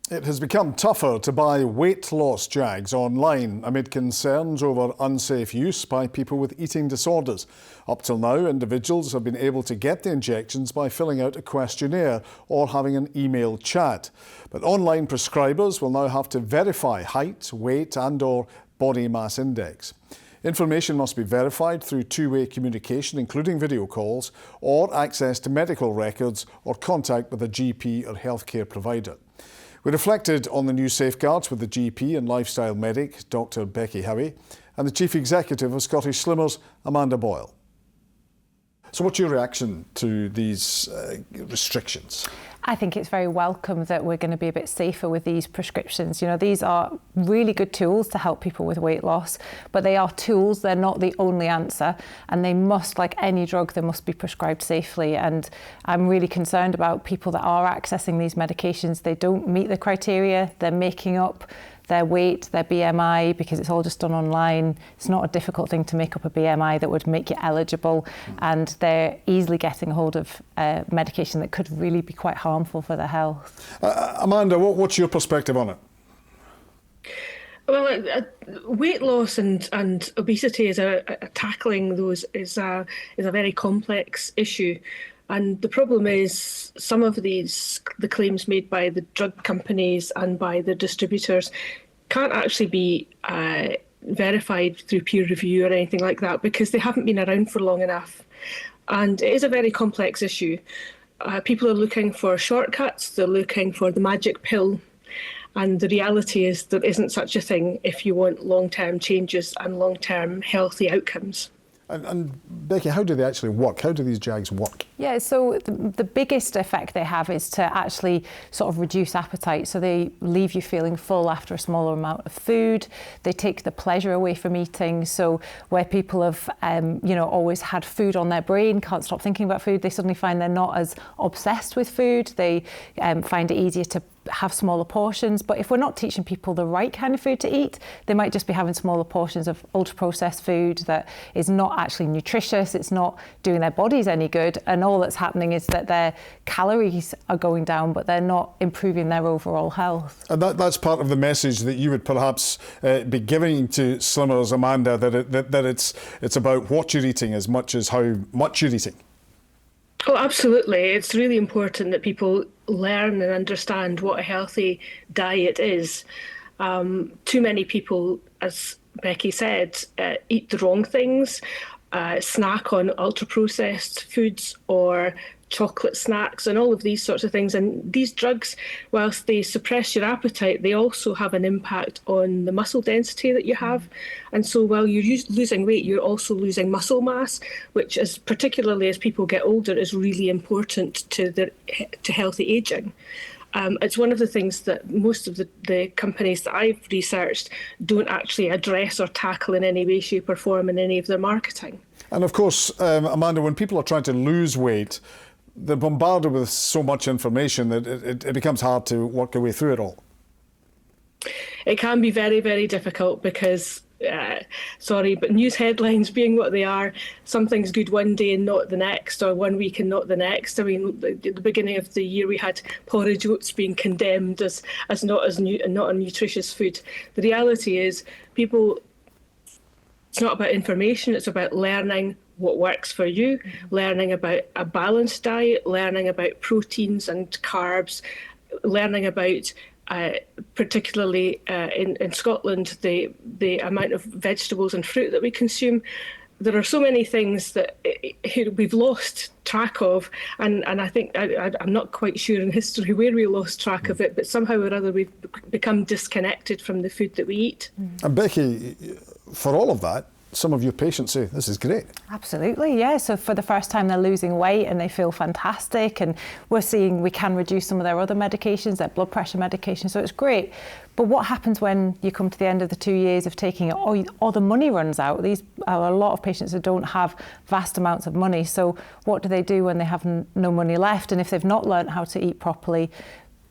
It has become tougher to buy weight loss jags online amid concerns over unsafe use by people with eating disorders. Up till now, individuals have been able to get the injections by filling out a questionnaire or having an email chat. But online prescribers will now have to verify height, weight and/or body mass index. Information must be verified through two-way communication, including video calls, or access to medical records or contact with a GP or healthcare provider. We reflected on the new safeguards with the GP and lifestyle medic, Dr Becky Howie, and the Chief Executive of Scottish Slimmers Amanda Boyle. So what's your reaction to these restrictions? I think it's very welcome that we're going to be a bit safer with these prescriptions. You know, these are really good tools to help people with weight loss, but they are tools, they're not the only answer, and they must, like any drug, they must be prescribed safely. And I'm really concerned about people that are accessing these medications. They don't meet the criteria, they're making up their weight, their BMI, because it's all just done online. It's not a difficult thing to make up a BMI that would make you eligible, and they're easily getting a hold of medication that could really be quite harmful for their health. Amanda, what's your perspective on it? Well, weight loss and obesity tackling those is a very complex issue. And the problem is some of the claims made by the drug companies and by the distributors can't actually be verified through peer review or anything like that because they haven't been around for long enough. And it is a very complex issue. People are looking for shortcuts, they're looking for the magic pill. And the reality is there isn't such a thing if you want long-term changes and long-term healthy outcomes. And Becky, how do they actually work? How do these jags work? Yeah, so the biggest effect they have is to actually sort of reduce appetite. So they leave you feeling full after a smaller amount of food. They take the pleasure away from eating. So where people have, always had food on their brain, can't stop thinking about food, they suddenly find they're not as obsessed with food. They find it easier to have smaller portions. But if we're not teaching people the right kind of food to eat, they might just be having smaller portions of ultra-processed food that is not actually nutritious, it's not doing their bodies any good, and all that's happening is that their calories are going down, but they're not improving their overall health. And that's part of the message that you would perhaps be giving to Slimmers, Amanda, that it's about what you're eating as much as how much you're eating. Oh, absolutely. It's really important that people learn and understand what a healthy diet is. Too many people, as Becky said, eat the wrong things, snack on ultra-processed foods or chocolate snacks and all of these sorts of things. And these drugs, whilst they suppress your appetite, they also have an impact on the muscle density that you have. And so while you're losing weight, you're also losing muscle mass, which is, particularly as people get older, is really important to healthy aging. It's one of the things that most of the companies that I've researched don't actually address or tackle in any way, shape or form in any of their marketing. And of course, Amanda, when people are trying to lose weight, they're bombarded with so much information that it becomes hard to work their way through it all. It can be very, very difficult because, but news headlines being what they are, something's good one day and not the next, or 1 week and not the next. I mean, at the beginning of the year, we had porridge oats being condemned as not a nutritious food. The reality is, it's not about information, it's about learning what works for you, learning about a balanced diet, learning about proteins and carbs, learning about particularly in Scotland, the amount of vegetables and fruit that we consume. There are so many things that we've lost track of, and I think I'm not quite sure in history where we lost track of it, but somehow or other we've become disconnected from the food that we eat. And Becky, for all of that, some of your patients say this is great. Absolutely, yeah. So for the first time they're losing weight and they feel fantastic, and we're seeing we can reduce some of their other medications, their blood pressure medication, so it's great. But what happens when you come to the end of the 2 years of taking it, or the money runs out? These are a lot of patients who don't have vast amounts of money, so what do they do when they have no money left? And if they've not learned how to eat properly,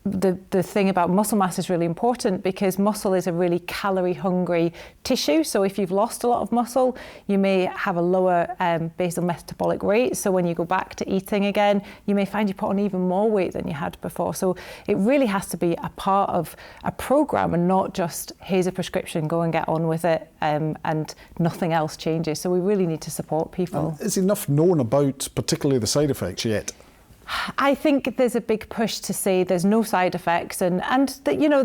the thing about muscle mass is really important because muscle is a really calorie hungry tissue. So if you've lost a lot of muscle, you may have a lower basal metabolic rate. So when you go back to eating again, you may find you put on even more weight than you had before. So it really has to be a part of a program and not just here's a prescription, go and get on with it, and nothing else changes. So we really need to support people. Is enough known about particularly the side effects yet? I think there's a big push to say there's no side effects, and that, you know,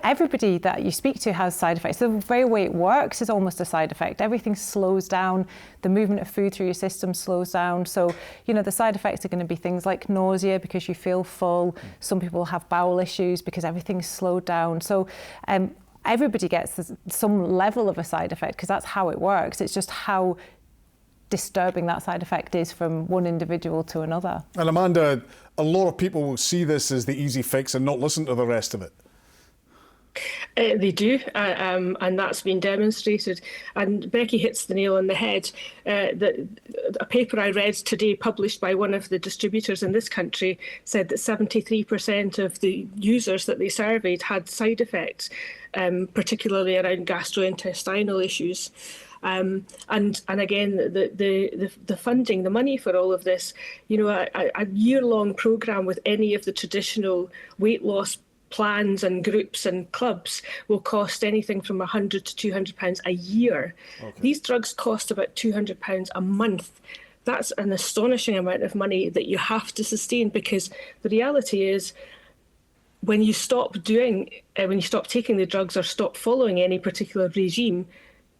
everybody that you speak to has side effects. The very way it works is almost a side effect. Everything slows down. The movement of food through your system slows down. So, you know, the side effects are going to be things like nausea because you feel full. Some people have bowel issues because everything's slowed down. So everybody gets some level of a side effect because that's how it works. It's just how disturbing that side effect is from one individual to another. And Amanda, a lot of people will see this as the easy fix and not listen to the rest of it. They do, and that's been demonstrated. And Becky hits the nail on the head. A paper I read today, published by one of the distributors in this country, said that 73% of the users that they surveyed had side effects, particularly around gastrointestinal issues. And again, the funding, the money for all of this, you know, a year-long programme with any of the traditional weight loss plans and groups and clubs will cost anything from £100 to £200 a year. Okay. These drugs cost about £200 a month. That's an astonishing amount of money that you have to sustain, because the reality is when you stop taking the drugs or stop following any particular regime,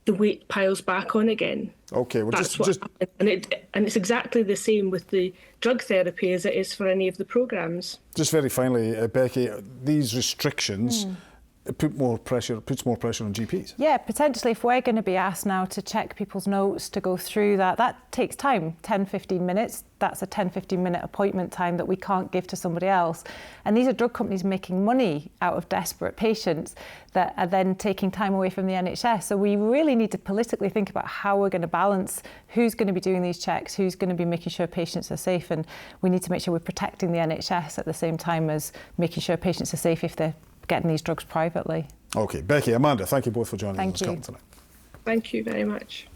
the weight piles back on again. Okay, well, that's what happens. And it's exactly the same with the drug therapy as it is for any of the programmes. Just very finally, Becky, these restrictions puts more pressure on GPs. Yeah, potentially if we're going to be asked now to check people's notes, to go through that takes time, 10-15 minutes. That's a 10-15 minute appointment time that we can't give to somebody else. And these are drug companies making money out of desperate patients that are then taking time away from the NHS. So we really need to politically think about how we're going to balance who's going to be doing these checks, who's going to be making sure patients are safe, and we need to make sure we're protecting the NHS at the same time as making sure patients are safe if they're getting these drugs privately. Okay, Becky, Amanda, thank you both for joining us on Scotland Tonight. Thank you very much.